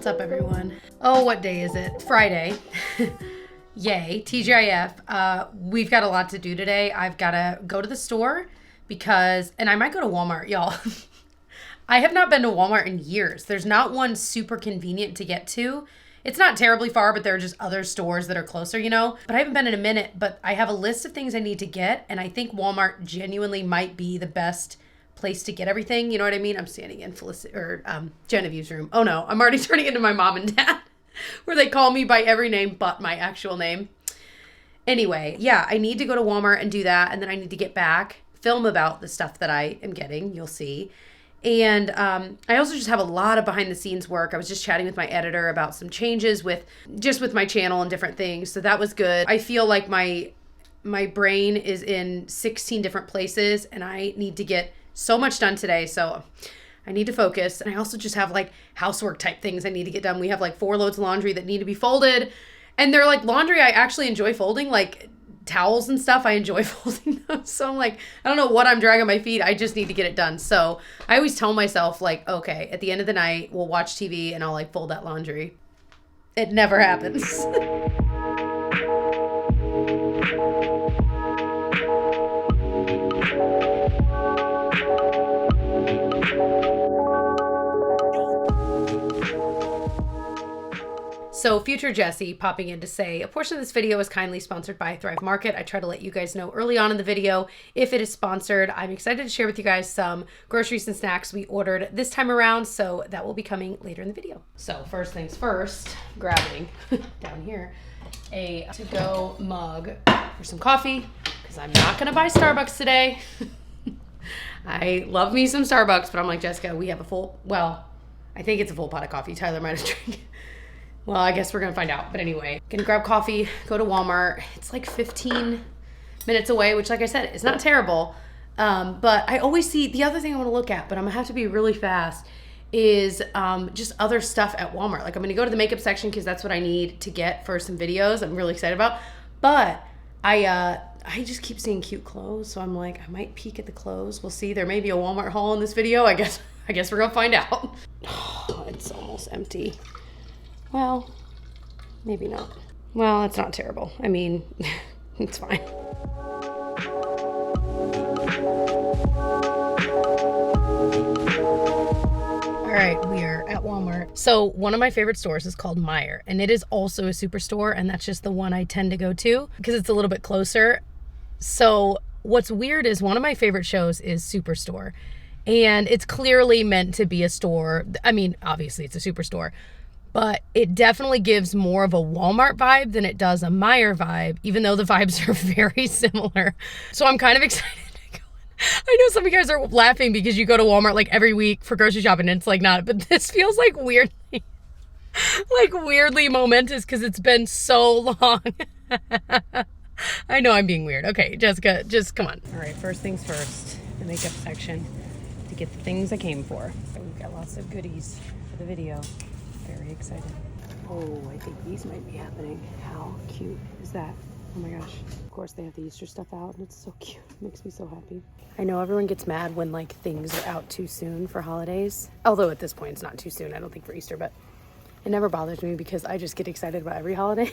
What's up, everyone? Oh, what day is it? Friday. Yay, TGIF. We've got a lot to do today. I've got to go to the store and I might go to Walmart, y'all. I have not been to Walmart in years. There's not one super convenient to get to. It's not terribly far, but there are just other stores that are closer, you know? But I haven't been in a minute, but I have a list of things I need to get, and I think Walmart genuinely might be the best place to get everything. You know what I mean? I'm standing in Genevieve's room. Oh no, I'm already turning into my mom and dad, where they call me by every name but my actual name. Anyway, yeah, I need to go to Walmart and do that, and then I need to get back, film about the stuff that I am getting, you'll see. And I also just have a lot of behind the scenes work. I was just chatting with my editor about some changes with my channel and different things. So that was good. I feel like my brain is in 16 different places and I need to get so much done today. So I need to focus. And I also just have like housework type things I need to get done. We have like 4 loads of laundry that need to be folded. And they're like laundry I actually enjoy folding, like towels and stuff. I enjoy folding them. So I'm like, I don't know what I'm dragging my feet. I just need to get it done. So I always tell myself like, okay, at the end of the night, we'll watch TV and I'll like fold that laundry. It never happens. So future Jessie popping in to say, a portion of this video is kindly sponsored by Thrive Market. I try to let you guys know early on in the video if it is sponsored. I'm excited to share with you guys some groceries and snacks we ordered this time around, so that will be coming later in the video. So first things first, grabbing down here a to-go mug for some coffee, because I'm not gonna buy Starbucks today. I love me some Starbucks, but I'm like, Jessica, we have I think it's a full pot of coffee. Tyler might have drank it. Well, I guess we're going to find out. But anyway, gonna grab coffee, go to Walmart. It's like 15 minutes away, which like I said, is not terrible. But I always see, the other thing I want to look at, but I'm going to have to be really fast, is just other stuff at Walmart. Like I'm going to go to the makeup section because that's what I need to get for some videos I'm really excited about. But I just keep seeing cute clothes. So I'm like, I might peek at the clothes. We'll see. There may be a Walmart haul in this video. I guess we're going to find out. Oh, it's almost empty. Well, maybe not. Well, it's not terrible. I mean, it's fine. All right, we are at Walmart. So one of my favorite stores is called Meijer, and it is also a superstore, and that's just the one I tend to go to because it's a little bit closer. So what's weird is one of my favorite shows is Superstore, and it's clearly meant to be a store. I mean, obviously it's a superstore, but it definitely gives more of a Walmart vibe than it does a Meijer vibe, even though the vibes are very similar. So I'm kind of excited to go in. I know some of you guys are laughing because you go to Walmart like every week for grocery shopping and it's like not, but this feels like weirdly momentous because it's been so long. I know I'm being weird. Okay, Jessica, just come on. All right, first things first, the makeup section to get the things I came for. So we've got lots of goodies for the video. Very excited. Oh, I think these might be happening. How cute is that? Oh my gosh. Of course they have the Easter stuff out and it's so cute. It makes me so happy. I know everyone gets mad when like things are out too soon for holidays. Although at this point it's not too soon, I don't think, for Easter, but it never bothers me because I just get excited about every holiday.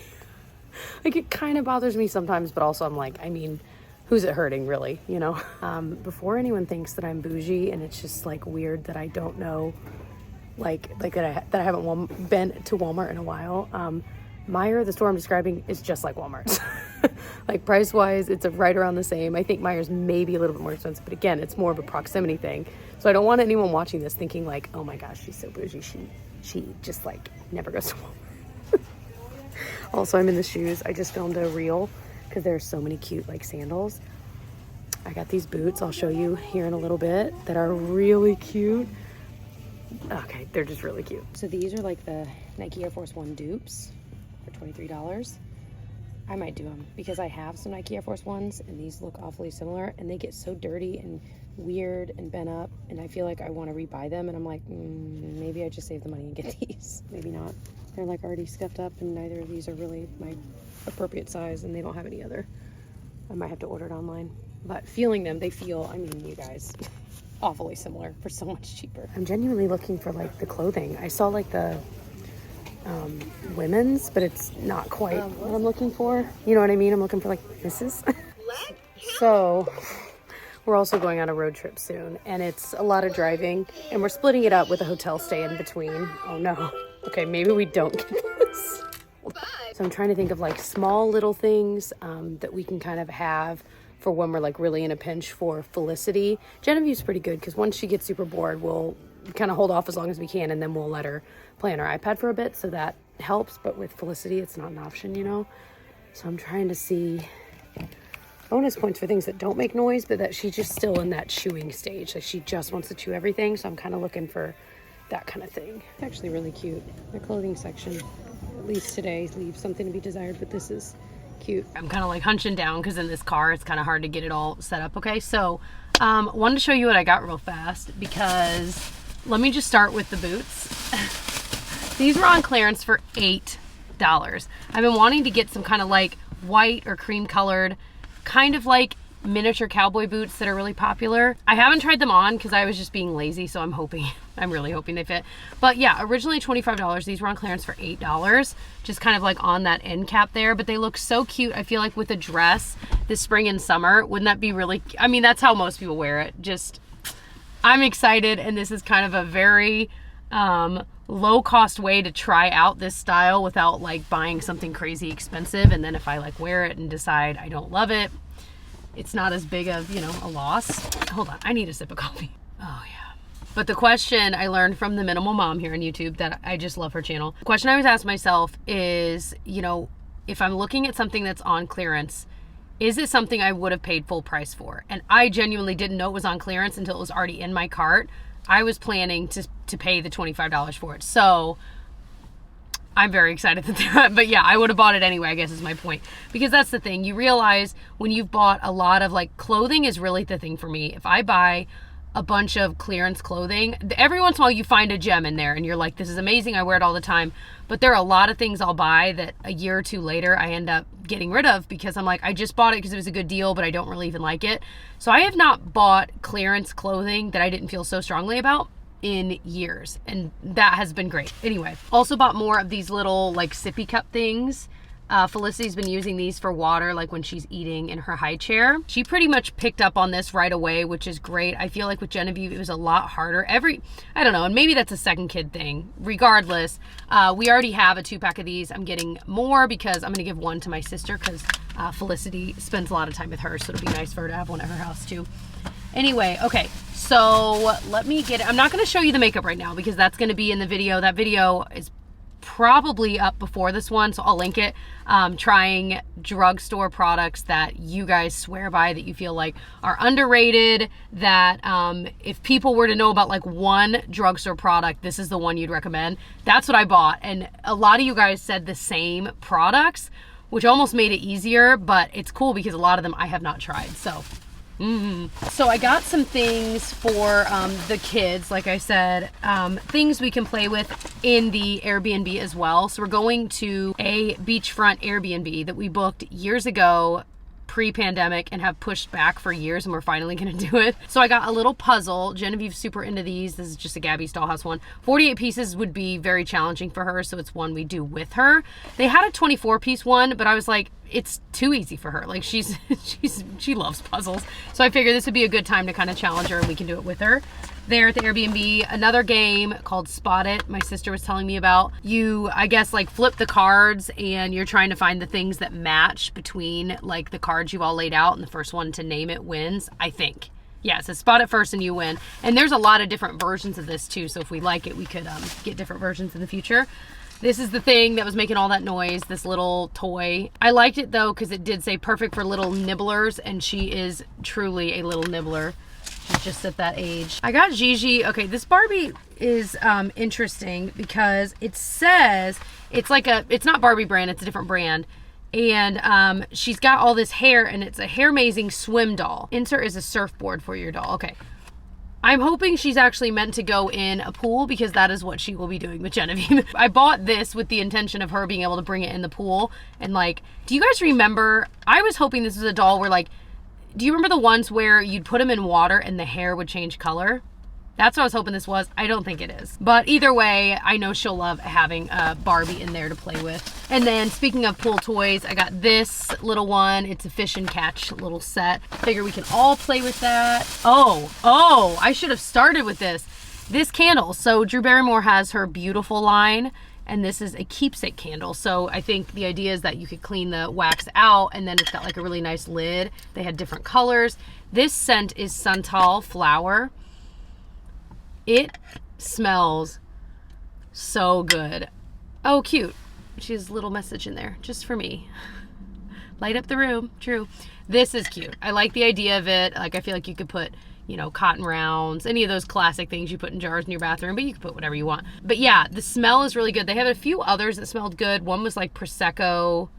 Like it kind of bothers me sometimes, but also I'm like, I mean, who's it hurting really, you know? Before anyone thinks that I'm bougie and it's just like weird that I don't know like that I haven't been to Walmart in a while. Meijer, the store I'm describing, is just like Walmart's. Like price wise, it's right around the same. I think Meijer's maybe a little bit more expensive, but again, it's more of a proximity thing. So I don't want anyone watching this thinking like, oh my gosh, she's so bougie. She just like never goes to Walmart. Also, I'm in the shoes. I just filmed a reel because there's so many cute like sandals. I got these boots I'll show you here in a little bit that are really cute. Okay, they're just really cute. So these are like the Nike Air Force One dupes for $23. I might do them because I have some Nike Air Force Ones and these look awfully similar and they get so dirty and weird and bent up and I feel like I want to rebuy them and I'm like, maybe I just save the money and get these. Maybe not. They're like already scuffed up and neither of these are really my appropriate size and they don't have any other. I might have to order it online. But feeling them, they feel, I mean, you guys, awfully similar for so much cheaper. I'm genuinely looking for like the clothing. I saw like the women's, but it's not quite what I'm looking for. You know what I mean? I'm looking for like Mrs. So we're also going on a road trip soon, and it's a lot of driving, and we're splitting it up with a hotel stay in between. Oh no. Okay, maybe we don't get this. So I'm trying to think of like small little things that we can kind of have for when we're like really in a pinch for Felicity. Genevieve's pretty good because once she gets super bored, we'll kind of hold off as long as we can, and then we'll let her play on her iPad for a bit, so that helps. But with Felicity, it's not an option, you know? So I'm trying to see bonus points for things that don't make noise, but that she's just still in that chewing stage. Like she just wants to chew everything. So I'm kind of looking for that kind of thing. It's actually really cute. The clothing section, at least today, leaves something to be desired, but this is cute. I'm kind of like hunching down because in this car, it's kind of hard to get it all set up. Okay, so wanted to show you what I got real fast because let me just start with the boots. These were on clearance for $8. I've been wanting to get some kind of like white or cream colored, kind of like miniature cowboy boots that are really popular. I haven't tried them on because I was just being lazy, so I'm really hoping they fit. But yeah, originally $25. These were on clearance for $8, just kind of like on that end cap there, but they look so cute. I feel like with a dress this spring and summer, wouldn't that be really, I mean, that's how most people wear it. Just, I'm excited, and this is kind of a very low cost way to try out this style without like buying something crazy expensive. And then if I like wear it and decide I don't love it, it's not as big of, you know, a loss. Hold on, I need a sip of coffee. Oh yeah. But the question I learned from the Minimal Mom here on YouTube, that I just love her channel. The question I always ask myself is, you know, if I'm looking at something that's on clearance, is it something I would have paid full price for? And I genuinely didn't know it was on clearance until it was already in my cart. I was planning to pay the $25 for it. So I'm very excited that but yeah, I would have bought it anyway, I guess is my point. Because that's the thing. You realize when you've bought a lot of like clothing is really the thing for me. If I buy a bunch of clearance clothing, every once in a while you find a gem in there and you're like, this is amazing, I wear it all the time. But there are a lot of things I'll buy that a year or two later I end up getting rid of because I'm like, I just bought it because it was a good deal, but I don't really even like it. So I have not bought clearance clothing that I didn't feel so strongly about in years, and that has been great. Anyway, also bought more of these little like sippy cup things. Felicity's been using these for water, like when she's eating in her high chair. She pretty much picked up on this right away, which is great. I feel like with Genevieve, it was a lot harder. I don't know, and maybe that's a second kid thing. Regardless, we already have a 2-pack of these. I'm getting more because I'm gonna give one to my sister because Felicity spends a lot of time with her, so it'll be nice for her to have one at her house too. Anyway, okay, so let me get it. I'm not gonna show you the makeup right now because that's gonna be in the video. That video is probably up before this one, so I'll link it. Trying drugstore products that you guys swear by, that you feel like are underrated, that if people were to know about like one drugstore product, this is the one you'd recommend. That's what I bought, and a lot of you guys said the same products, which almost made it easier, but it's cool because a lot of them I have not tried. So I got some things for the kids, like I said, things we can play with in the Airbnb as well. So we're going to a beachfront Airbnb that we booked years ago, pre-pandemic, and have pushed back for years, and we're finally gonna do it. So I got a little puzzle. Genevieve's super into these. This is just a Gabby's Dollhouse one. 48 pieces would be very challenging for her, so it's one we do with her. They had a 24-piece one, but I was like, it's too easy for her. Like she loves puzzles. So I figured this would be a good time to kind of challenge her, and we can do it with her. There at the Airbnb, another game called Spot It, my sister was telling me about. You, I guess, like flip the cards and you're trying to find the things that match between like the cards you've all laid out, and the first one to name it wins, I think. Yeah, so spot it first and you win. And there's a lot of different versions of this too, so if we like it, we could get different versions in the future. This is the thing that was making all that noise, this little toy. I liked it though because it did say perfect for little nibblers, and she is truly a little nibbler. She's just at that age. I got Gigi. Okay, this Barbie is interesting because it says it's not Barbie brand, it's a different brand. And she's got all this hair, and it's a hair-mazing swim doll. Insert is a surfboard for your doll. Okay. I'm hoping she's actually meant to go in a pool because that is what she will be doing with Genevieve. I bought this with the intention of her being able to bring it in the pool. And like, do you guys remember, I was hoping this was a doll where like, do you remember the ones where you'd put them in water and the hair would change color? That's what I was hoping this was. I don't think it is. But either way, I know she'll love having a Barbie in there to play with. And then speaking of pool toys, I got this little one. It's a fish and catch little set. Figure we can all play with that. Oh, I should have started with this. This candle. So Drew Barrymore has her beautiful line, and this is a keepsake candle. So I think the idea is that you could clean the wax out, and then it's got like a really nice lid. They had different colors. This scent is Santal Flower. It smells so good. Oh, cute. She has a little message in there just for me. Light up the room. True. This is cute. I like the idea of it. Like, I feel like you could put, you know, cotton rounds, any of those classic things you put in jars in your bathroom, but you can put whatever you want. But yeah, the smell is really good. They have a few others that smelled good. One was like Prosecco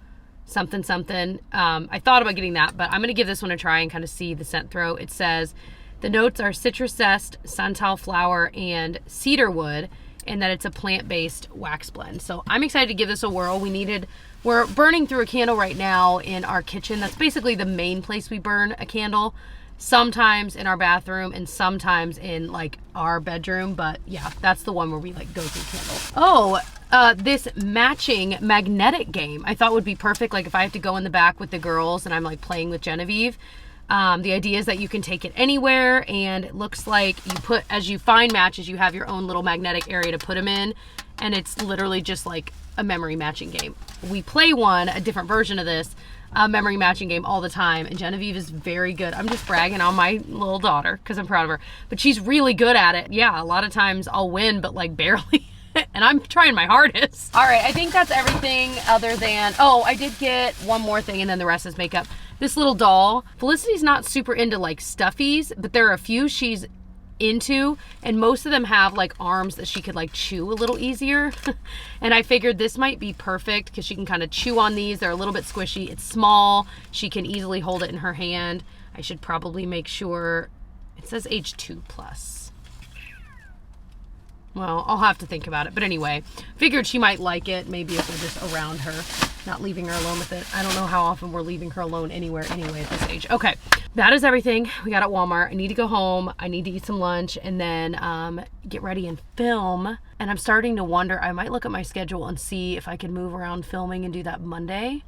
something. I thought about getting that, but I'm going to give this one a try and kind of see the scent throw. It says the notes are citrus zest, Santal flower, and cedar wood, and that it's a plant-based wax blend. So I'm excited to give this a whirl. We're burning through a candle right now in our kitchen. That's basically the main place we burn a candle. Sometimes in our bathroom and sometimes in like our bedroom, but yeah, that's the one where we like go through candles. This matching magnetic game I thought would be perfect. Like if I have to go in the back with the girls and I'm like playing with Genevieve. The idea is that you can take it anywhere, and it looks like you put, as you find matches, you have your own little magnetic area to put them in, and it's literally just like a memory matching game. We play a different version of this, memory matching game all the time, and Genevieve is very good. I'm just bragging on my little daughter because I'm proud of her, but she's really good at it. Yeah, a lot of times I'll win, but like barely. And I'm trying my hardest. All right, I think that's everything other than, I did get one more thing and then the rest is makeup. This little doll. Felicity's not super into like stuffies, but there are a few she's into, and most of them have like arms that she could like chew a little easier. And I figured this might be perfect because she can kind of chew on these. They're a little bit squishy. It's small. She can easily hold it in her hand. I should probably make sure it says age 2+. Well, I'll have to think about it. But anyway, figured she might like it. Maybe if we're just around her, not leaving her alone with it. I don't know how often we're leaving her alone anywhere anyway at this age. Okay, that is everything we got at Walmart. I need to go home. I need to eat some lunch and then get ready and film. And I'm starting to wonder, I might look at my schedule and see if I can move around filming and do that Monday.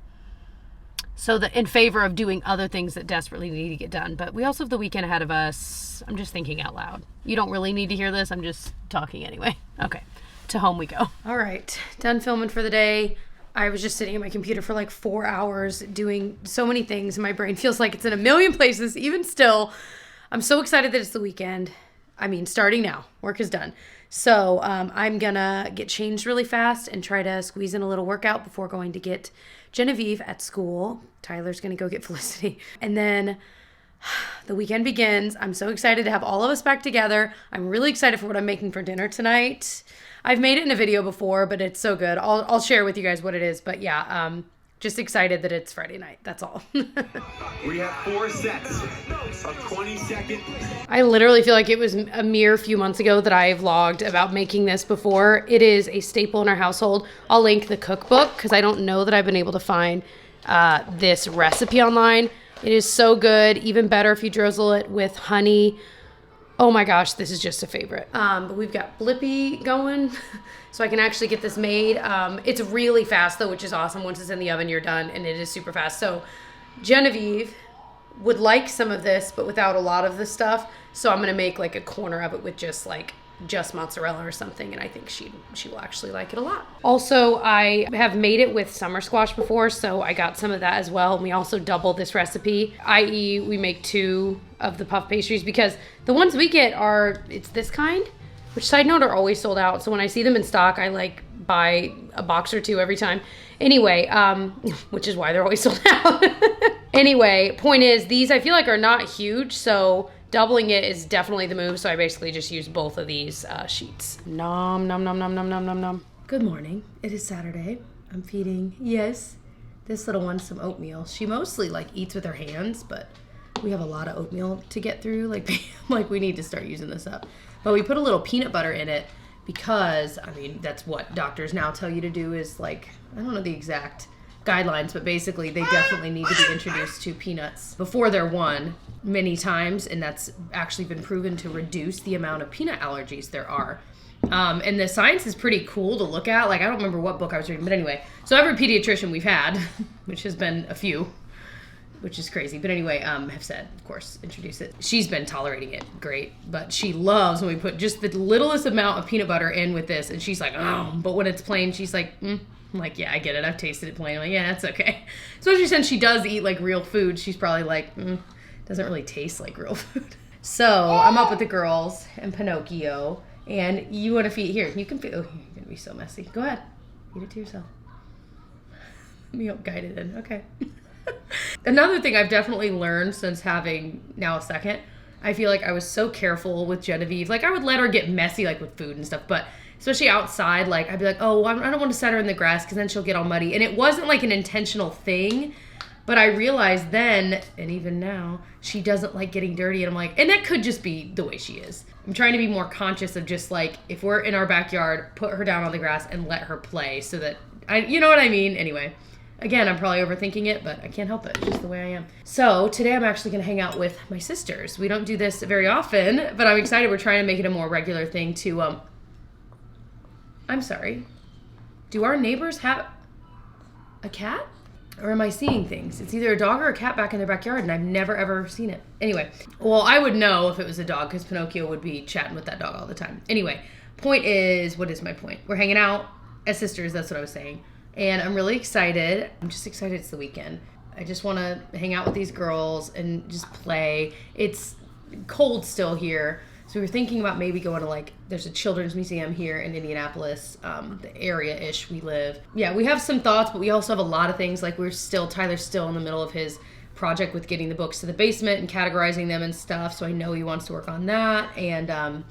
So that in favor of doing other things that desperately need to get done. But we also have the weekend ahead of us. I'm just thinking out loud. You don't really need to hear this. I'm just talking anyway. Okay, to home we go. All right, done filming for the day. I was just sitting at my computer for like 4 hours doing so many things. My brain feels like it's in a million places. Even still, I'm so excited that it's the weekend. I mean, starting now. Work is done. So I'm gonna get changed really fast and try to squeeze in a little workout before going to get Genevieve at school. Tyler's gonna go get Felicity. And then the weekend begins. I'm so excited to have all of us back together. I'm really excited for what I'm making for dinner tonight. I've made it in a video before, but it's so good. I'll share with you guys what it is. But yeah, just excited that it's Friday night. That's all. We have 4 sets of 20-second. I literally feel like it was a mere few months ago that I vlogged about making this before. It is a staple in our household. I'll link the cookbook because I don't know that I've been able to find this recipe online. It is so good. Even better if you drizzle it with honey. Oh my gosh, this is just a favorite. But we've got Blippi going, so I can actually get this made. It's really fast though, which is awesome. Once it's in the oven, you're done, and it is super fast. So Genevieve would like some of this, but without a lot of the stuff. So I'm gonna make like a corner of it with just mozzarella or something, and I think she will actually like it a lot. Also, I have made it with summer squash before, so I got some of that as well. And we also double this recipe, i.e. we make 2 of the puff pastries because the ones we get it's this kind, which side note are always sold out. So when I see them in stock, I like buy a box or 2 every time. Anyway, which is why they're always sold out. Anyway, point is these I feel like are not huge, so doubling it is definitely the move. So I basically just use both of these sheets. Nom, nom, nom, nom, nom, nom, nom, nom. Good morning. It is Saturday. I'm feeding, yes, this little one some oatmeal. She mostly like eats with her hands, but we have a lot of oatmeal to get through. Like we need to start using this up. But we put a little peanut butter in it because, I mean, that's what doctors now tell you to do is like, I don't know the exact guidelines, but basically they definitely need to be introduced to peanuts before they're 1 many times, and that's actually been proven to reduce the amount of peanut allergies there are. And the science is pretty cool to look at. Like, I don't remember what book I was reading, but anyway. So every pediatrician we've had, which has been a few, which is crazy. But anyway, have said, of course, introduce it. She's been tolerating it great, but she loves when we put just the littlest amount of peanut butter in with this, and she's like, oh. But when it's plain, she's like, I'm like, yeah, I get it. I've tasted it plain. I'm like, yeah, that's okay. Especially since she does eat, like, real food. She's probably like, doesn't really taste like real food. So I'm up with the girls and Pinocchio. And you want to feed, here, you can feed, oh, you're going to be so messy. Go ahead, feed it to yourself. Let me help guide it in, okay. Another thing I've definitely learned since having now a second, I feel like I was so careful with Genevieve. Like, I would let her get messy, like, with food and stuff, but especially outside, like, I'd be like, oh, I don't want to set her in the grass because then she'll get all muddy. And it wasn't, like, an intentional thing, but I realized then, and even now, she doesn't like getting dirty. And I'm like, and that could just be the way she is. I'm trying to be more conscious of just like, if we're in our backyard, put her down on the grass and let her play so that, you know what I mean? Anyway, again, I'm probably overthinking it, but I can't help it. It's just the way I am. So today I'm actually going to hang out with my sisters. We don't do this very often, but I'm excited. We're trying to make it a more regular thing to, I'm sorry. Do our neighbors have a cat? Or am I seeing things? It's either a dog or a cat back in their backyard, and I've never, ever seen it. Anyway, well, I would know if it was a dog, because Pinocchio would be chatting with that dog all the time. Anyway, point is, what is my point? We're hanging out as sisters, that's what I was saying. And I'm really excited. I'm just excited it's the weekend. I just want to hang out with these girls and just play. It's cold still here. So we were thinking about maybe going to, like, there's a children's museum here in Indianapolis, the area-ish we live. Yeah, we have some thoughts, but we also have a lot of things. Like, Tyler's still in the middle of his project with getting the books to the basement and categorizing them and stuff. So I know he wants to work on that. And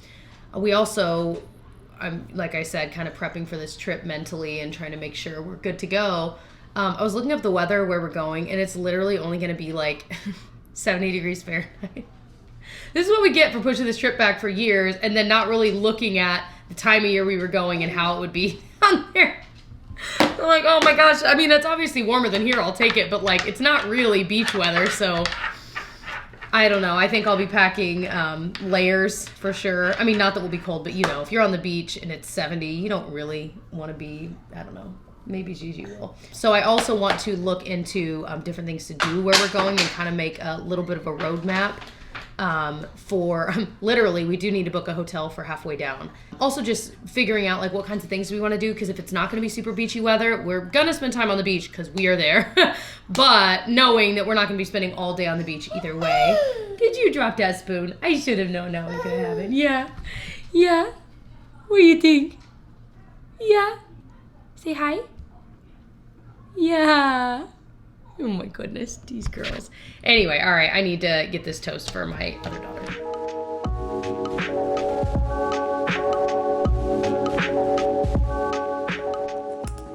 we also, I'm, like I said, kind of prepping for this trip mentally and trying to make sure we're good to go. I was looking up the weather where we're going, and it's literally only going to be like 70 degrees Fahrenheit. This is what we get for pushing this trip back for years and then not really looking at the time of year we were going and how it would be down there. I'm like, oh my gosh. I mean, that's obviously warmer than here. I'll take it. But, like, it's not really beach weather. So, I don't know. I think I'll be packing layers for sure. I mean, not that we'll be cold, but, you know, if you're on the beach and it's 70, you don't really want to be, I don't know. Maybe Gigi will. So I also want to look into different things to do where we're going and kind of make a little bit of a roadmap. For literally, we do need to book a hotel for halfway down. Also just figuring out like what kinds of things we want to do, because if it's not going to be super beachy weather, we're going to spend time on the beach because we are there. But knowing that we're not going to be spending all day on the beach either way. Did you drop that spoon? I should have known that was going to happen. Yeah. Yeah. What do you think? Yeah. Say hi. Yeah. Oh my goodness, these girls. Anyway, all right, I need to get this toast for my other daughter.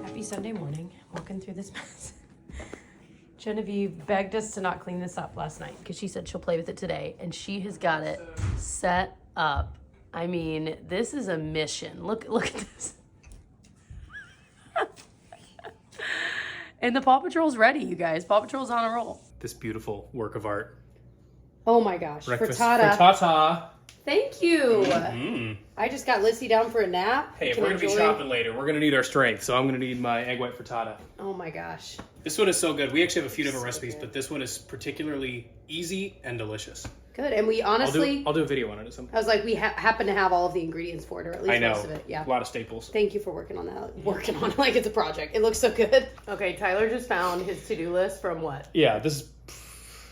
Happy Sunday morning, walking through this mess. Genevieve begged us to not clean this up last night because she said she'll play with it today, and she has got it set up. I mean, this is a mission. Look at this. And the Paw Patrol's ready, you guys. Paw Patrol's on a roll. This beautiful work of art. Oh my gosh. Breakfast Frittata. Thank you. Mm-hmm. I just got Lissy down for a nap. Hey, if we're going to be shopping later, we're going to need our strength. So I'm going to need my egg white frittata. Oh my gosh. This one is so good. We actually have a few different recipes, but this one is particularly easy and delicious. Good. And we honestly... I'll do a video on it at some point. I was like, we happen to have all of the ingredients for it, or at least most of it. Yeah. A lot of staples. Thank you for working on that. Working on it like it's a project. It looks so good. Okay, Tyler just found his to-do list from what? Yeah, this is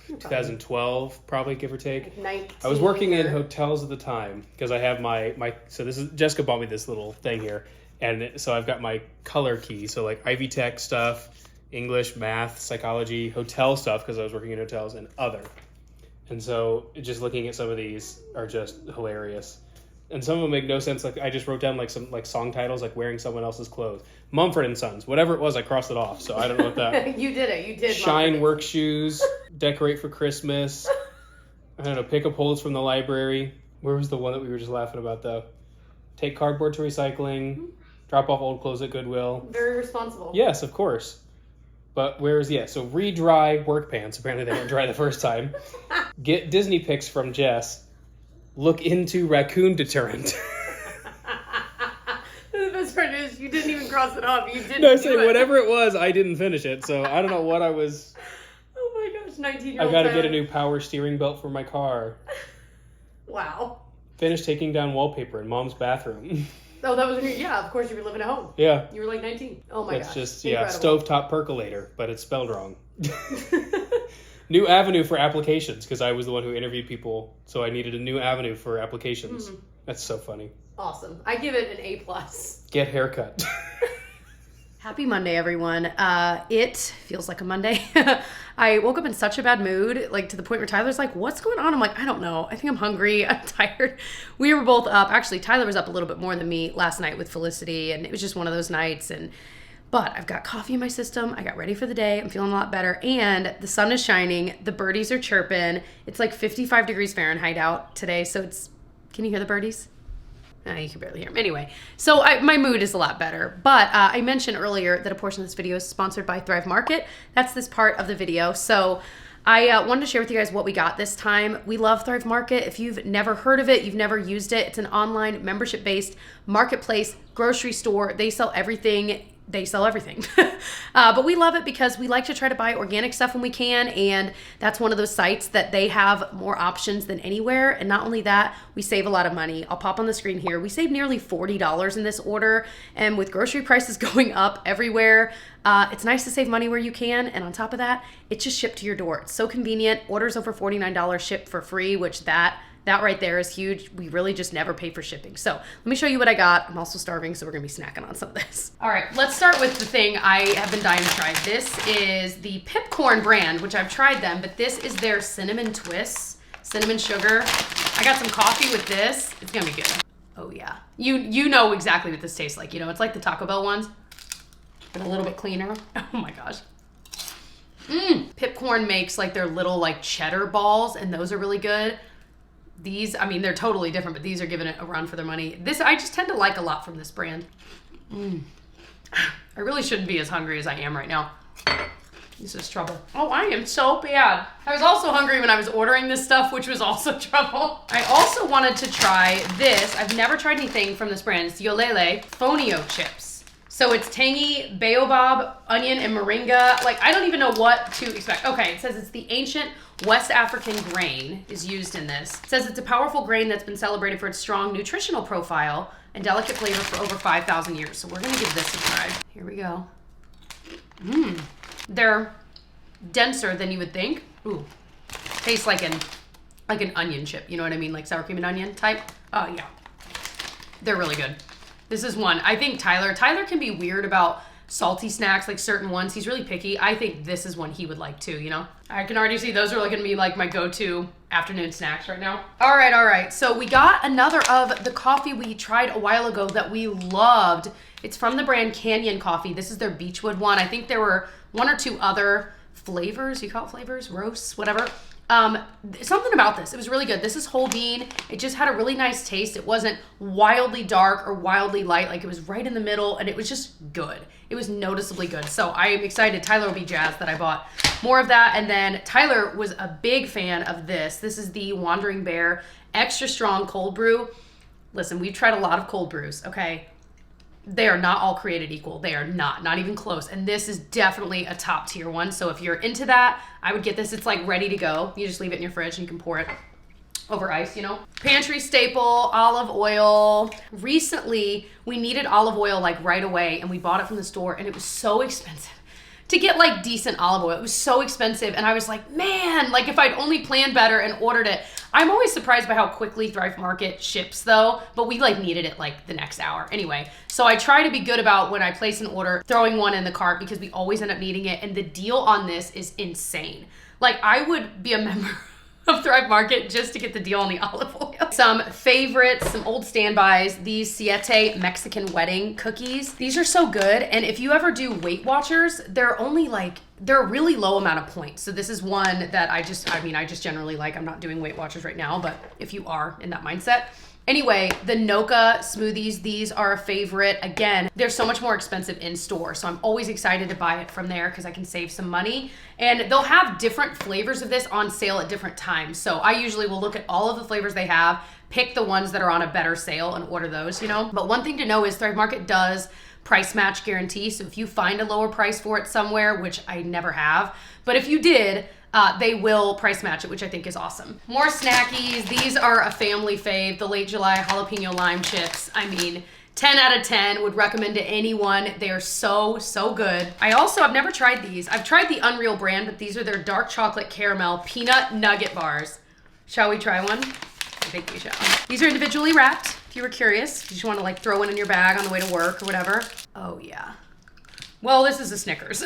2012, probably, give or take. 19. I was working in hotels at the time because I have my so this is, Jessica bought me this little thing here. And so I've got my color key. So like Ivy Tech stuff, English, math, psychology, hotel stuff, because I was working in hotels, and other. And so just looking at some of these are just hilarious. And some of them make no sense. Like I just wrote down like some like song titles, like wearing someone else's clothes. Mumford & Sons, whatever it was, I crossed it off. So I don't know what that. You did it. You did. Shine work shoes, decorate for Christmas. I don't know, pick up holes from the library. Where was the one that we were just laughing about though? Take cardboard to recycling. Drop off old clothes at Goodwill. Very responsible. Yes, of course. But so re-dry work pants. Apparently they weren't dry the first time. Get Disney pics from Jess. Look into raccoon deterrent. The best part is you didn't even cross it off. You didn't. No, I say whatever it was, I didn't finish it. So I don't know what I was. Oh my gosh, 19-year-old. I got to get a new power steering belt for my car. Wow. Finish taking down wallpaper in mom's bathroom. Oh, that was of course you were living at home. Yeah. You were like 19. Oh my gosh. It's just, Incredible. stovetop percolator, but it's spelled wrong. New avenue for applications, because I was the one who interviewed people, so I needed a new avenue for applications. Mm-hmm. That's so funny. Awesome. I give it an A+. Get haircut. Happy Monday, everyone. It feels like a Monday. I woke up in such a bad mood, like to the point where Tyler's like, what's going on? I'm like, I don't know. I think I'm hungry. I'm tired. We were both up. Actually, Tyler was up a little bit more than me last night with Felicity, and it was just one of those nights. But I've got coffee in my system. I got ready for the day. I'm feeling a lot better. And the sun is shining. The birdies are chirping. It's like 55 degrees Fahrenheit out today. So can you hear the birdies? You can barely hear them. Anyway, so my mood is a lot better. But I mentioned earlier that a portion of this video is sponsored by Thrive Market. That's this part of the video. So I wanted to share with you guys what we got this time. We love Thrive Market. If you've never heard of it, you've never used it, it's an online membership-based marketplace, grocery store. They sell everything. But we love it because we like to try to buy organic stuff when we can, and that's one of those sites that they have more options than anywhere. And not only that, we save a lot of money. I'll pop on the screen here. We saved nearly $40 in this order, and with grocery prices going up everywhere, it's nice to save money where you can. And on top of that, it's just shipped to your door. It's so convenient. Orders over $49 shipped for free, which that right there is huge. We really just never pay for shipping. So let me show you what I got. I'm also starving, so we're gonna be snacking on some of this. All right, let's start with the thing I have been dying to try. This is the Pipcorn brand, which I've tried them, but this is their cinnamon twists, cinnamon sugar. I got some coffee with this. It's gonna be good. Oh yeah. You know exactly what this tastes like. You know, it's like the Taco Bell ones, but a little bit cleaner. Oh my gosh. Pipcorn makes like their little like cheddar balls, and those are really good. These, I mean, they're totally different, but these are giving it a run for their money. This, I just tend to like a lot from this brand. I really shouldn't be as hungry as I am right now. This is trouble. Oh, I am so bad. I was also hungry when I was ordering this stuff, which was also trouble. I also wanted to try this. I've never tried anything from this brand. It's Yolele Fonio chips. So it's tangy baobab, onion, and moringa. Like, I don't even know what to expect. Okay, it says it's the ancient West African grain is used in this. It says it's a powerful grain that's been celebrated for its strong nutritional profile and delicate flavor for over 5,000 years. So we're gonna give this a try. Here we go. They're denser than you would think. Ooh, tastes like an onion chip. You know what I mean? Like sour cream and onion type. Oh yeah, they're really good. This is one. I think Tyler can be weird about salty snacks, like certain ones. He's really picky. I think this is one he would like too, you know? I can already see those are gonna be like my go-to afternoon snacks right now. All right. So we got another of the coffee we tried a while ago that we loved. It's from the brand Canyon Coffee. This is their Beechwood one. I think there were one or two other flavors. You call it flavors? Roasts? Whatever. Something about this. It was really good. This is whole bean. It just had a really nice taste. It wasn't wildly dark or wildly light. Like, it was right in the middle, and it was just good. It was noticeably good. So I am excited. Tyler will be jazzed that I bought more of that. And then Tyler was a big fan of this. This is the Wandering Bear Extra Strong Cold Brew. Listen, we've tried a lot of cold brews, okay? They are not all created equal. They are not even close. And this is definitely a top tier one. So if you're into that, I would get this. It's like ready to go. You just leave it in your fridge and you can pour it over ice, you know? Pantry staple, olive oil. Recently, we needed olive oil like right away, and we bought it from the store, and it was so expensive to get like decent olive oil. It was so expensive, and I was like, man, like if I'd only planned better and ordered it. I'm always surprised by how quickly Thrive Market ships though, but we like needed it like the next hour. Anyway, so I try to be good about when I place an order, throwing one in the cart, because we always end up needing it, and the deal on this is insane. Like, I would be a member of Thrive Market just to get the deal on the olive oil. Some favorites, some old standbys, these Siete Mexican wedding cookies. These are so good, and if you ever do Weight Watchers, they're only like they're a really low amount of points. So this is one that I just generally like. I'm not doing Weight Watchers right now, but if you are in that mindset. Anyway, the Noka smoothies, these are a favorite. Again, they're so much more expensive in store, so I'm always excited to buy it from there because I can save some money. And they'll have different flavors of this on sale at different times. So I usually will look at all of the flavors they have, pick the ones that are on a better sale and order those, you know? But one thing to know is Thrive Market does price match guarantee. So if you find a lower price for it somewhere, which I never have, but if you did, they will price match it, which I think is awesome. More snackies. These are a family fave. The Late July jalapeno lime chips. I mean, 10 out of 10 would recommend to anyone. They are so, so good. I've never tried these. I've tried the Unreal brand, but these are their dark chocolate caramel peanut nugget bars. Shall we try one? I think we shall. These are individually wrapped, if you were curious. If you just want to like throw one in your bag on the way to work or whatever. Oh yeah. Well, this is a Snickers.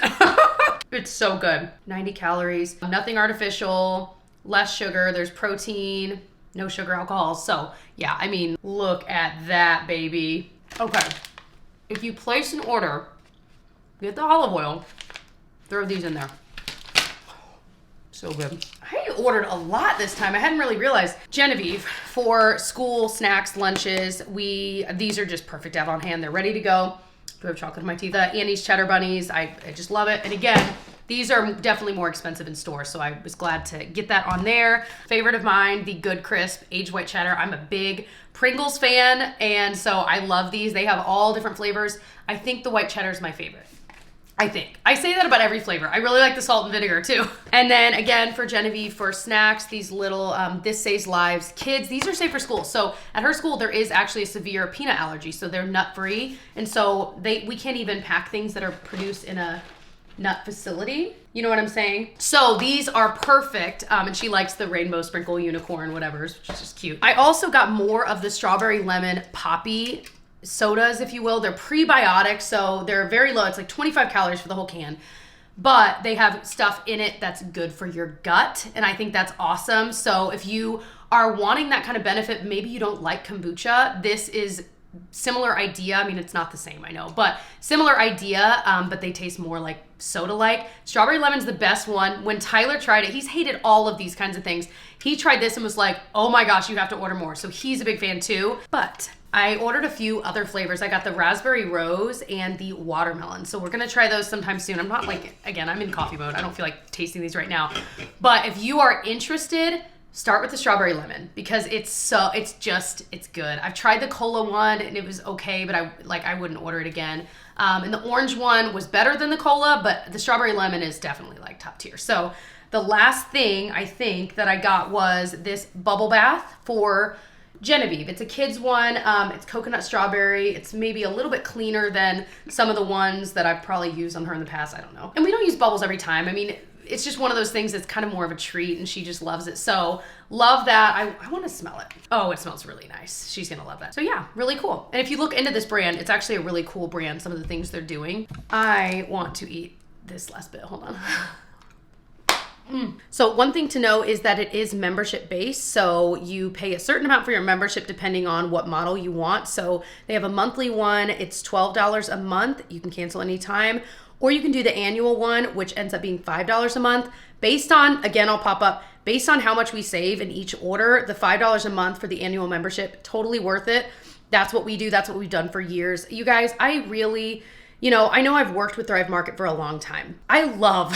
It's so good. 90 calories, nothing artificial, less sugar, there's protein, no sugar, alcohol. So yeah, I mean, look at that, baby. Okay, if you place an order, get the olive oil, throw these in there. So good. I ordered a lot this time. I hadn't really realized. Genevieve, for school snacks, lunches, these are just perfect to have on hand. They're ready to go. Do I have chocolate in my teeth? Annie's Cheddar Bunnies, I just love it. And again, these are definitely more expensive in stores, so I was glad to get that on there. Favorite of mine, the Good Crisp Aged White Cheddar. I'm a big Pringles fan, and so I love these. They have all different flavors. I think the white cheddar is my favorite. I think. I say that about every flavor. I really like the salt and vinegar too. And then again, for Genevieve, for snacks, these little This Saves Lives kids, these are safe for school. So at her school, there is actually a severe peanut allergy, so they're nut free. And so we can't even pack things that are produced in a nut facility. You know what I'm saying? So these are perfect. And she likes the rainbow sprinkle unicorn, whatever, which is just cute. I also got more of the strawberry lemon poppy sodas, if you will. They're prebiotic, so they're very low. It's like 25 calories for the whole can, but they have stuff in it that's good for your gut, and I think that's awesome. So if you are wanting that kind of benefit, maybe you don't like kombucha, this is similar idea. I mean, it's not the same, I know, but similar idea, but they taste more like soda-like. Strawberry lemon's the best one. When Tyler tried it, he's hated all of these kinds of things. He tried this and was like, oh my gosh, you have to order more. So he's a big fan too. But I ordered a few other flavors. I got the raspberry rose and the watermelon. So we're gonna try those sometime soon. I'm not like, again, I'm in coffee mode. I don't feel like tasting these right now. But if you are interested, start with the strawberry lemon because it's good. I've tried the cola one and it was okay, but I wouldn't order it again. And the orange one was better than the cola, but the strawberry lemon is definitely like top tier. So the last thing I think that I got was this bubble bath for Genevieve. It's a kid's one. It's coconut strawberry. It's maybe a little bit cleaner than some of the ones that I've probably used on her in the past. I don't know. And we don't use bubbles every time. I mean, it's just one of those things that's kind of more of a treat and she just loves it. So love that. I want to smell it. Oh, it smells really nice. She's going to love that. So yeah, really cool. And if you look into this brand, it's actually a really cool brand. Some of the things they're doing. I want to eat this last bit. Hold on. So one thing to know is that it is membership based. So you pay a certain amount for your membership depending on what model you want. So they have a monthly one. It's $12 a month. You can cancel anytime. Or you can do the annual one, which ends up being $5 a month. Based on, again, I'll pop up, based on how much we save in each order, the $5 a month for the annual membership, totally worth it. That's what we do. That's what we've done for years. You guys, I really, I know I've worked with Thrive Market for a long time. I love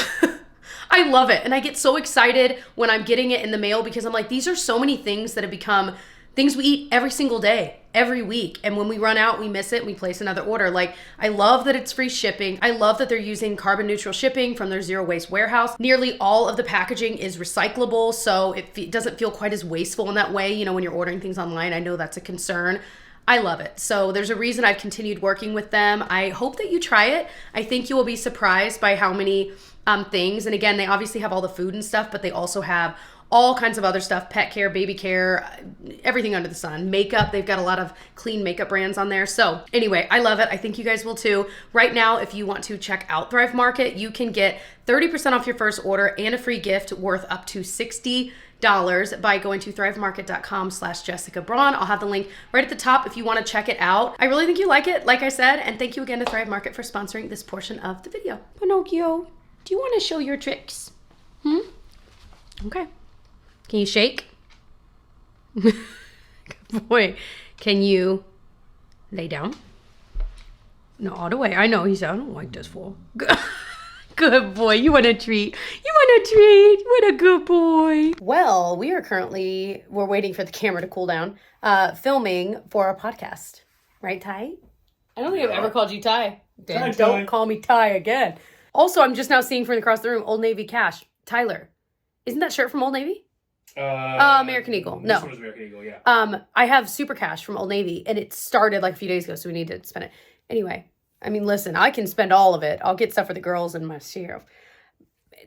it. And I get so excited when I'm getting it in the mail because I'm like, these are so many things that have become things we eat every single day, every week. And when we run out, we miss it and we place another order. Like, I love that it's free shipping. I love that they're using carbon neutral shipping from their zero waste warehouse. Nearly all of the packaging is recyclable, so it doesn't feel quite as wasteful in that way. When you're ordering things online, I know that's a concern. I love it. So there's a reason I've continued working with them. I hope that you try it. I think you will be surprised by how many things. And again, they obviously have all the food and stuff, but they also have all kinds of other stuff, pet care, baby care, everything under the sun. Makeup, they've got a lot of clean makeup brands on there. So anyway, I love it. I think you guys will too. Right now, if you want to check out Thrive Market, you can get 30% off your first order and a free gift worth up to $60 by going to thrivemarket.com/JessicaBraun. I'll have the link right at the top if you want to check it out. I really think you like it, like I said, and thank you again to Thrive Market for sponsoring this portion of the video. Pinocchio. Do you want to show your tricks? Okay. Can you shake? Good boy. Can you lay down? No, all the way. I know. He said, I don't like this fool. Good boy. You want a treat. You want a treat. What a good boy. Well, we're waiting for the camera to cool down, filming for our podcast. Right, Ty? I don't think I've ever called you Ty. Ty, Don't Ty. call me Ty again. Also, I'm just now seeing from across the room, Old Navy Cash. Tyler, isn't that shirt from Old Navy? American Eagle. No. This one was American Eagle, yeah. I have Super Cash from Old Navy, and it started like a few days ago, so we need to spend it. Anyway, I mean, listen, I can spend all of it. I'll get stuff for the girls and my share.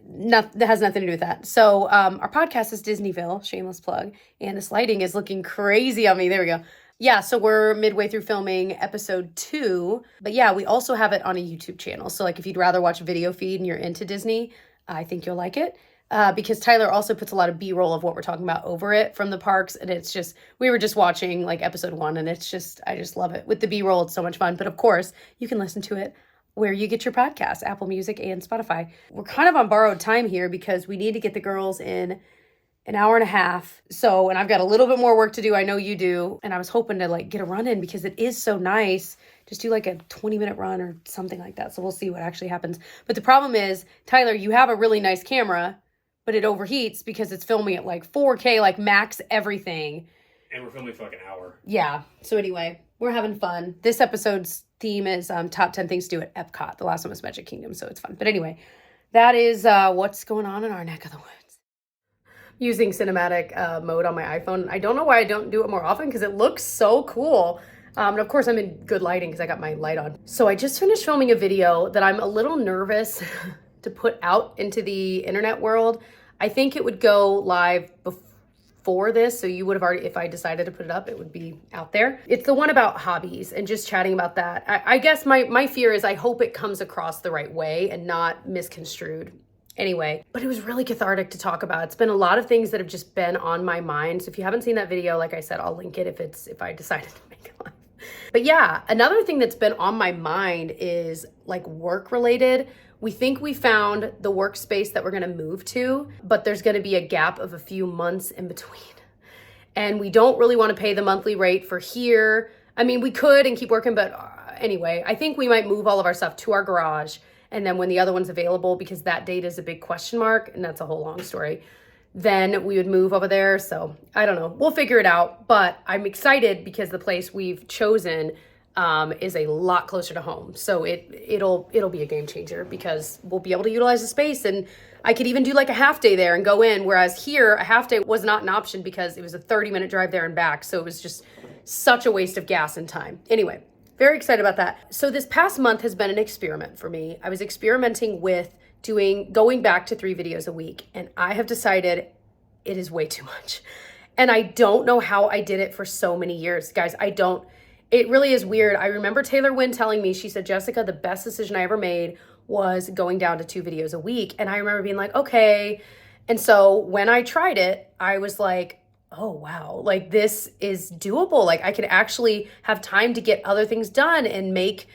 That has nothing to do with that. So our podcast is Disneyville, shameless plug, and this lighting is looking crazy on me. There we go. Yeah, so we're midway through filming episode 2. But yeah, we also have it on a YouTube channel. So like if you'd rather watch a video feed and you're into Disney, I think you'll like it. Because Tyler also puts a lot of B-roll of what we're talking about over it from the parks. And it's just, we were just watching like episode 1 and it's just, I just love it. With the B-roll, it's so much fun. But of course, you can listen to it where you get your podcasts, Apple Music and Spotify. We're kind of on borrowed time here because we need to get the girls in an hour and a half. So, and I've got a little bit more work to do. I know you do. And I was hoping to like get a run in because it is so nice. Just do like a 20-minute run or something like that. So we'll see what actually happens. But the problem is, Tyler, you have a really nice camera, but it overheats because it's filming at like 4K, like max everything. And we're filming for like an hour. Yeah. So anyway, we're having fun. This episode's theme is top 10 things to do at Epcot. The last one was Magic Kingdom, so it's fun. But anyway, that is what's going on in our neck of the woods. Using cinematic mode on my iPhone. I don't know why I don't do it more often because it looks so cool. And of course I'm in good lighting because I got my light on. So I just finished filming a video that I'm a little nervous to put out into the internet world. I think it would go live before this, so you would have already, if I decided to put it up, it would be out there. It's the one about hobbies and just chatting about that. I guess my fear is I hope it comes across the right way and not misconstrued. Anyway, but it was really cathartic to talk about. It's been a lot of things that have just been on my mind. So if you haven't seen that video, like I said, I'll link it if I decided to make it live. But yeah, another thing that's been on my mind is like work related. We think we found the workspace that we're going to move to, but there's going to be a gap of a few months in between. And we don't really want to pay the monthly rate for here. I mean, we could and keep working, but anyway, I think we might move all of our stuff to our garage. And then when the other one's available, because that date is a big question mark, and that's a whole long story, then we would move over there. So I don't know. We'll figure it out. But I'm excited because the place we've chosen is a lot closer to home. So it'll be a game changer because we'll be able to utilize the space. And I could even do like a half day there and go in. Whereas here, a half day was not an option because it was a 30-minute drive there and back. So it was just such a waste of gas and time. Anyway. Very excited about that. So this past month has been an experiment for me. I was experimenting with going back to 3 videos a week, and I have decided it is way too much. And I don't know how I did it for so many years. Guys, it really is weird. I remember Taylor Wynn telling me, she said, Jessica, the best decision I ever made was going down to 2 videos a week. And I remember being like, okay. And so when I tried it, I was like, oh, wow, like this is doable. Like I could actually have time to get other things done and make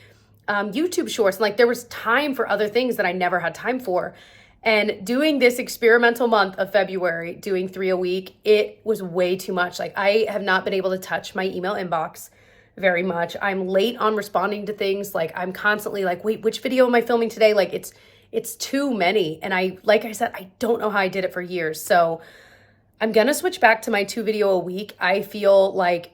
YouTube shorts. And like there was time for other things that I never had time for. And doing this experimental month of February, doing 3 a week, it was way too much. Like I have not been able to touch my email inbox very much. I'm late on responding to things. Like I'm constantly like, wait, which video am I filming today? Like it's too many. And like I said, I don't know how I did it for years. So I'm going to switch back to my 2 video a week. I feel like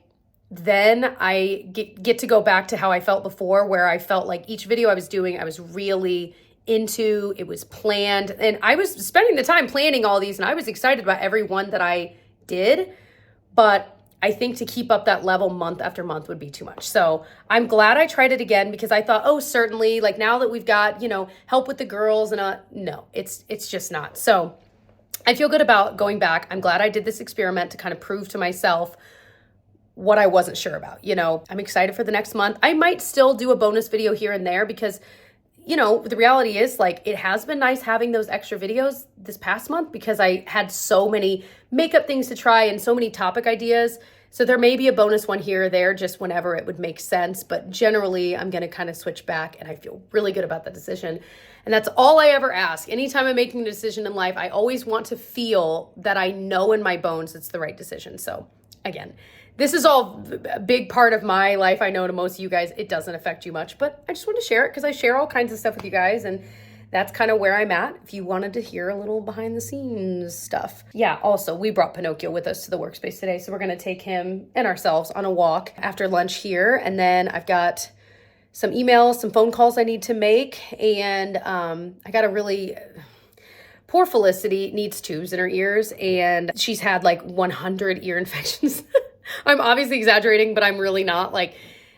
then I get to go back to how I felt before, where I felt like each video I was doing, I was really into, it was planned. And I was spending the time planning all these and I was excited about every one that I did. But I think to keep up that level month after month would be too much. So I'm glad I tried it again because I thought, oh, certainly, like now that we've got, help with the girls and no, it's just not. So I feel good about going back. I'm glad I did this experiment to kind of prove to myself what I wasn't sure about. I'm excited for the next month. I might still do a bonus video here and there because, the reality is like it has been nice having those extra videos this past month because I had so many makeup things to try and so many topic ideas So there may be a bonus one here or there, just whenever it would make sense. But generally, I'm going to kind of switch back, and I feel really good about that decision. And that's all I ever ask. Anytime I'm making a decision in life, I always want to feel that I know in my bones it's the right decision. So again, this is all a big part of my life. I know to most of you guys, it doesn't affect you much, but I just want to share it because I share all kinds of stuff with you guys, and that's kind of where I'm at if you wanted to hear a little behind the scenes stuff. Yeah, also, we brought Pinocchio with us to the workspace today, so we're going to take him and ourselves on a walk after lunch here, and then I've got some emails, some phone calls I need to make, and I got a really... Poor Felicity needs tubes in her ears, and she's had like 100 ear infections. I'm obviously exaggerating, but I'm really not. Like,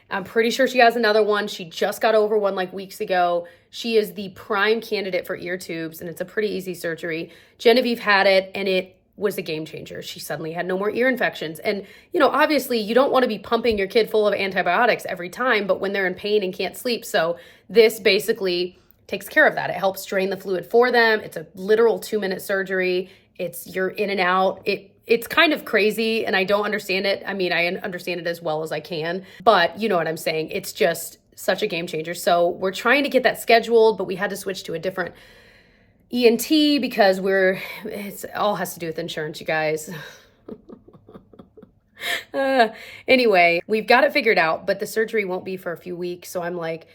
I'm pretty sure she has another one. She just got over one like weeks ago. She is the prime candidate for ear tubes, and it's a pretty easy surgery. Genevieve had it, and it was a game changer. She suddenly had no more ear infections. And, you know, obviously you don't want to be pumping your kid full of antibiotics every time, but when they're in pain and can't sleep. So this basically takes care of that. It helps drain the fluid for them. It's a literal 2-minute surgery. You're in and out. It's kind of crazy, and I don't understand it. I mean, I understand it as well as I can, but you know what I'm saying. It's just such a game changer. So we're trying to get that scheduled, but we had to switch to a different ENT because it all has to do with insurance, you guys. Anyway, we've got it figured out, but the surgery won't be for a few weeks. So I'm like,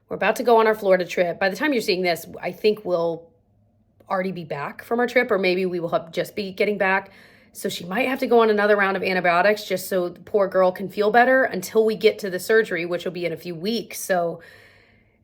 we're about to go on our Florida trip. By the time you're seeing this, I think we'll already be back from our trip, or maybe we will just be getting back. So she might have to go on another round of antibiotics just so the poor girl can feel better until we get to the surgery, which will be in a few weeks. So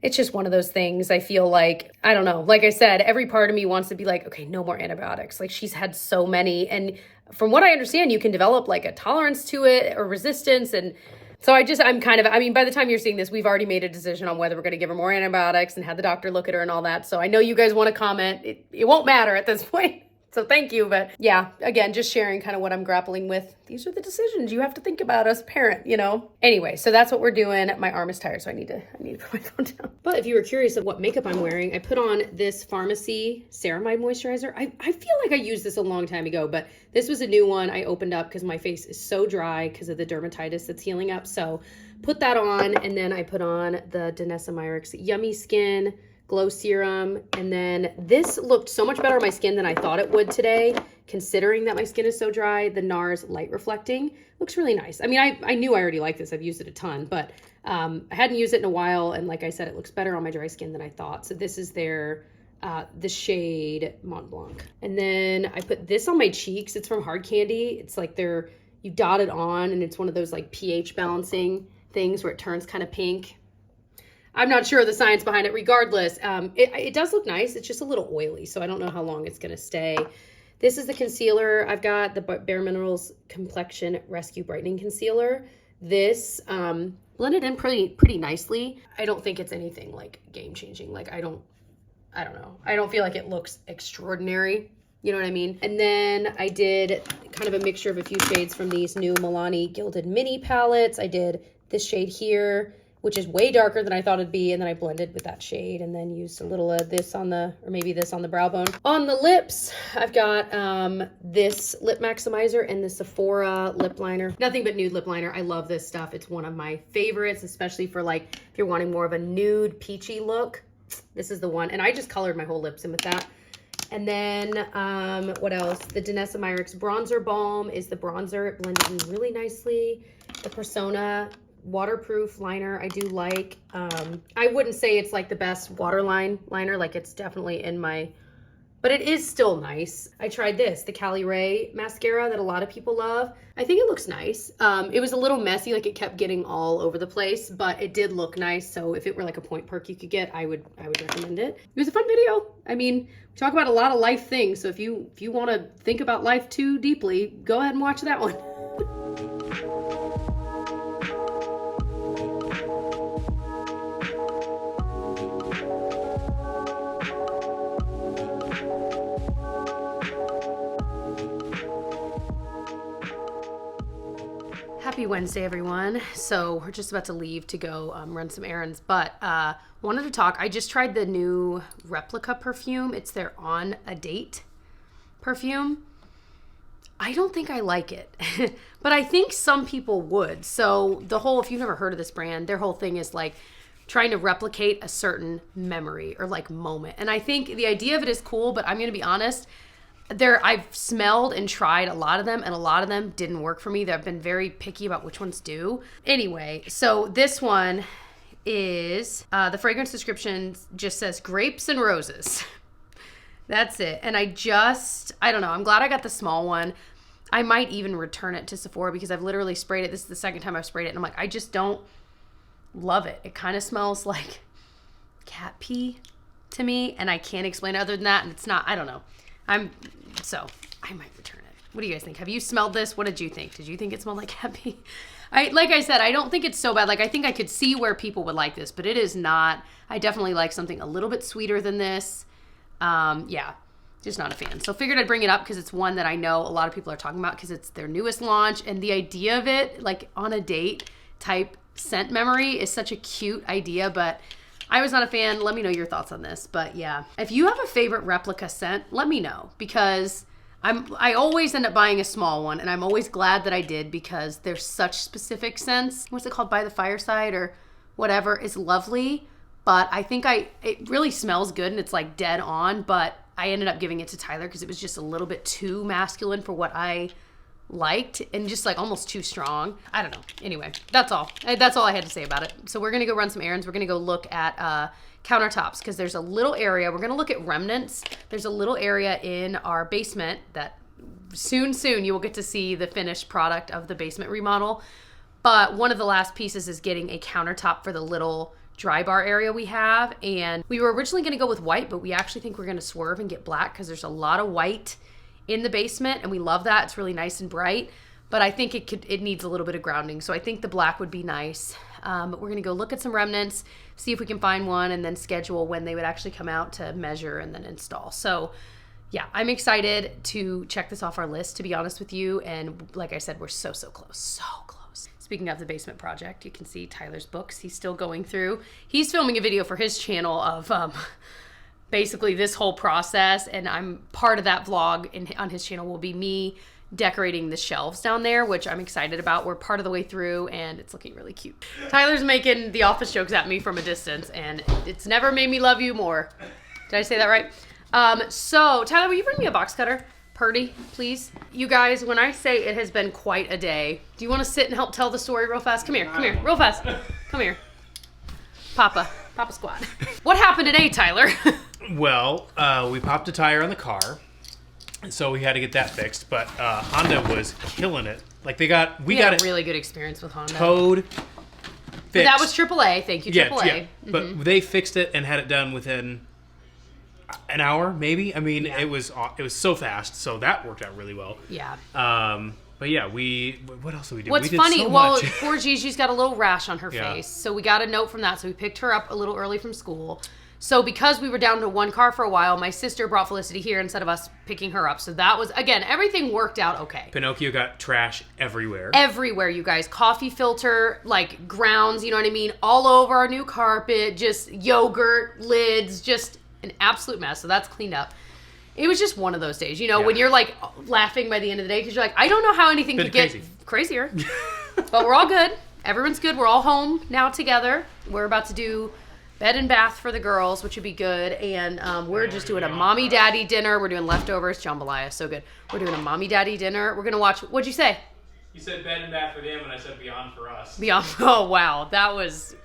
it's just one of those things. I feel like, I don't know, like I said, every part of me wants to be like, okay, no more antibiotics. Like, she's had so many. And from what I understand, you can develop like a tolerance to it or resistance. And so by the time you're seeing this, we've already made a decision on whether we're going to give her more antibiotics and have the doctor look at her and all that. So I know you guys want to comment. It won't matter at this point. So thank you. But yeah, again, just sharing kind of what I'm grappling with. These are the decisions you have to think about as a parent, you know? Anyway, so that's what we're doing. My arm is tired, so I need to put my phone down. But if you were curious of what makeup I'm wearing, I put on this Pharmacy Ceramide Moisturizer. I feel like I used this a long time ago, but this was a new one I opened up because my face is so dry because of the dermatitis that's healing up. So put that on, and then I put on the Danessa Myricks Yummy Skin Glow Serum, and then this looked so much better on my skin than I thought it would today, considering that my skin is so dry. The NARS Light Reflecting looks really nice. I mean, I knew I already liked this. I've used it a ton, but I hadn't used it in a while, and like I said, it looks better on my dry skin than I thought. So this is the shade Mont Blanc. And then I put this on my cheeks. It's from Hard Candy. It's like you dot it on, and it's one of those like pH balancing things where it turns kind of pink. I'm not sure of the science behind it. Regardless, it does look nice. It's just a little oily, so I don't know how long it's going to stay. This is the concealer. I've got the Bare Minerals Complexion Rescue Brightening Concealer. This blended in pretty nicely. I don't think it's anything like game-changing. Like, I don't know. I don't feel like it looks extraordinary. You know what I mean? And then I did kind of a mixture of a few shades from these new Milani Gilded Mini palettes. I did this shade here, which is way darker than I thought it'd be. And then I blended with that shade and then used a little of this on the brow bone. On the lips, I've got this lip maximizer and the Sephora lip liner. Nothing but nude lip liner. I love this stuff. It's one of my favorites, especially for like, if you're wanting more of a nude peachy look. This is the one. And I just colored my whole lips in with that. And then what else? The Danessa Myricks Bronzer Balm is the bronzer. It blended in really nicely. The Persona waterproof liner I do like. I wouldn't say it's like the best waterline liner, like it's definitely in my, but it is still nice. I tried this, the Cali Ray mascara that a lot of people love. I think it looks nice. It was a little messy, like it kept getting all over the place, but it did look nice. So if it were like a point perk you could get, I would recommend it. It was a fun video. I mean, we talk about a lot of life things. So if you want to think about life too deeply, go ahead and watch that one. Happy Wednesday, everyone. So we're just about to leave to go run some errands, but wanted to talk. I just tried the new Replica perfume. It's their On a Date perfume. I don't think I like it, but I think some people would. So the whole, if you've never heard of this brand, their whole thing is like trying to replicate a certain memory or like moment. And I think the idea of it is cool, but I'm going to be honest, I've smelled and tried a lot of them, and a lot of them didn't work for me. I've been very picky about which ones do. Anyway, so this one is, the fragrance description just says grapes and roses. That's it. And I don't know. I'm glad I got the small one. I might even return it to Sephora because I've literally sprayed it. This is the second time I've sprayed it. And I'm like, I just don't love it. It kind of smells like cat pee to me. And I can't explain it other than that. And it's not, I don't know. So I might return it. What do you guys think? Have you smelled this? What did you think? Did you think it smelled like cat pee? Like I said, I don't think it's so bad. Like, I think I could see where people would like this, but it is not. I definitely like something a little bit sweeter than this. Yeah, just not a fan. So figured I'd bring it up because it's one that I know a lot of people are talking about because it's their newest launch, and the idea of it, like on a date type scent memory, is such a cute idea, but I was not a fan. Let me know your thoughts on this. But yeah, if you have a favorite replica scent, let me know, because I always end up buying a small one, and I'm always glad that I did because there's such specific scents. What's it called? By the Fireside or whatever is lovely. But I think it really smells good and it's like dead on, but I ended up giving it to Tyler because it was just a little bit too masculine for what I liked and just like almost too strong. I don't know. Anyway, that's all. That's all I had to say about it. So we're going to go run some errands. We're going to go look at countertops because there's a little area. We're going to look at remnants. There's a little area in our basement that soon you will get to see the finished product of the basement remodel. But one of the last pieces is getting a countertop for the little dry bar area we have, and we were originally going to go with white, but we actually think we're going to swerve and get black because there's a lot of white in the basement, and we love that. It's really nice and bright, but I think it needs a little bit of grounding, so I think the black would be nice. But we're going to go look at some remnants, see if we can find one, and then schedule when they would actually come out to measure and then install. So yeah, I'm excited to check this off our list, to be honest with you, and like I said, we're so close, so close. Speaking of the basement project, you can see Tyler's books. He's still going through. He's filming a video for his channel of basically this whole process, and I'm part of that vlog on his channel will be me decorating the shelves down there, which I'm excited about. We're part of the way through, and it's looking really cute. Tyler's making the office jokes at me from a distance, and it's never made me love you more. Did I say that right? So, Tyler, will you bring me a box cutter? Purdy, please. You guys, when I say it has been quite a day, do you want to sit and help tell the story real fast? Come here, real fast. Come here. Papa squad. What happened today, Tyler? Well, we popped a tire on the car, so we had to get that fixed, but Honda was killing it. Like we got a really good experience with Honda. Towed, fixed. But that was AAA. Thank you, AAA. Yeah. But they fixed it and had it done within an hour, maybe. I mean, it was so fast, so that worked out really well. Yeah. But yeah, what else did we do? What's we did funny, so well, much. poor Gigi's got a little rash on her face, so we got a note from that, so we picked her up a little early from school. So because we were down to one car for a while, my sister brought Felicity here instead of us picking her up. So that was, again, everything worked out okay. Pinocchio got trash everywhere. Everywhere, you guys. Coffee filter, like grounds, you know what I mean? All over our new carpet, just yogurt, lids, just an absolute mess. So that's cleaned up. It was just one of those days, when you're like laughing by the end of the day because you're like, I don't know how anything could get crazier. But we're all good. Everyone's good. We're all home now together. We're about to do bed and bath for the girls, which would be good. And we're just doing a mommy daddy dinner. We're doing leftovers. Jambalaya, so good. We're doing a mommy daddy dinner. We're going to watch. What'd you say? You said bed and bath for them, and I said beyond for us. Beyond. Oh, wow. That was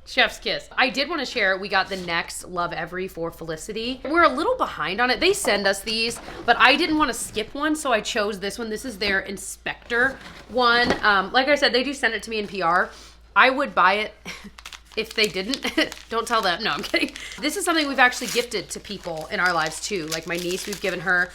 chef's kiss. I did want to share, we got the next Love Every for Felicity. We're a little behind on it. They send us these, but I didn't want to skip one, so I chose this one. This is their inspector one. Like I said, they do send it to me in PR. I would buy it if they didn't. Don't tell them. No, I'm kidding. This is something we've actually gifted to people in our lives too. Like my niece, we've given her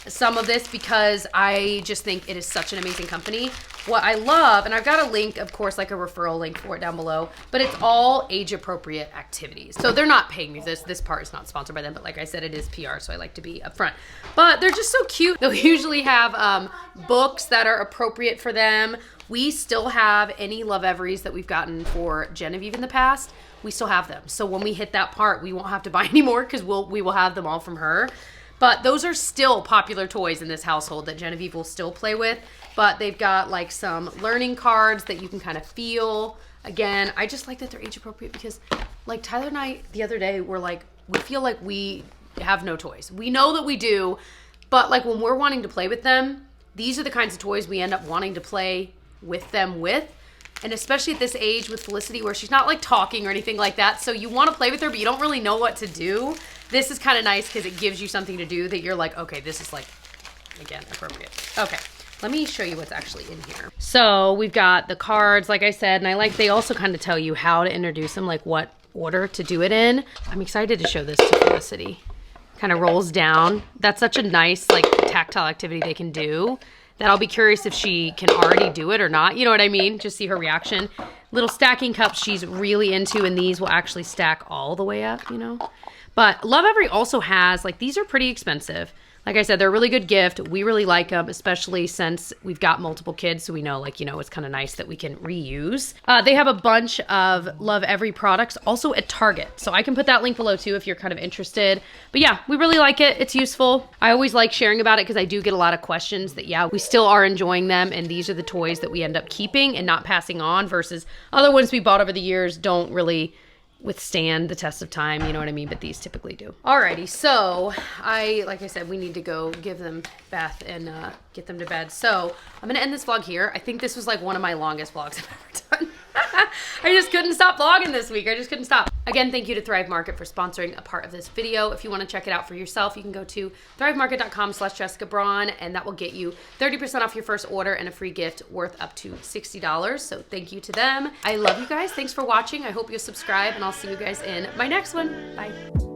some of this because I just think it is such an amazing company. What I love, and I've got a link, of course, like a referral link for it down below, but it's all age-appropriate activities. So they're not paying me for this. This part is not sponsored by them, but like I said, it is PR, so I like to be upfront. But they're just so cute. They'll usually have books that are appropriate for them. We still have any Love Everys that we've gotten for Genevieve in the past. We still have them. So when we hit that part, we won't have to buy any more because we will have them all from her. But those are still popular toys in this household that Genevieve will still play with. But they've got like some learning cards that you can kind of feel. Again, I just like that they're age appropriate because like Tyler and I the other day were like, we feel like we have no toys. We know that we do, but like when we're wanting to play with them, these are the kinds of toys we end up wanting to play with them with. And especially at this age with Felicity where she's not like talking or anything like that. So you want to play with her, but you don't really know what to do. This is kind of nice because it gives you something to do that you're like, okay, this is like, again, appropriate. Okay, let me show you what's actually in here. So we've got the cards, like I said, and I like, they also kind of tell you how to introduce them, like what order to do it in. I'm excited to show this to Felicity. Kind of rolls down. That's such a nice like tactile activity they can do that I'll be curious if she can already do it or not. You know what I mean? Just see her reaction. Little stacking cups she's really into, and these will actually stack all the way up, you know? But Love Every also has, like, these are pretty expensive. Like I said, they're a really good gift. We really like them, especially since we've got multiple kids. So we know, like, you know, it's kind of nice that we can reuse. They have a bunch of Love Every products also at Target. So I can put that link below too if you're kind of interested. But yeah, we really like it. It's useful. I always like sharing about it because I do get a lot of questions that, yeah, we still are enjoying them. And these are the toys that we end up keeping and not passing on versus other ones we bought over the years don't really withstand the test of time, you know what I mean? But these typically do. Alrighty, so like I said, we need to go give them bath and get them to bed. So I'm gonna end this vlog here. I think this was like one of my longest vlogs I've ever done. I just couldn't stop vlogging this week. I just couldn't stop. Again, thank you to Thrive Market for sponsoring a part of this video. If you want to check it out for yourself, you can go to thrivemarket.com/jessicabraun, and that will get you 30% off your first order and a free gift worth up to $60. So thank you to them. I love you guys. Thanks for watching. I hope you'll subscribe, and I'll see you guys in my next one. Bye.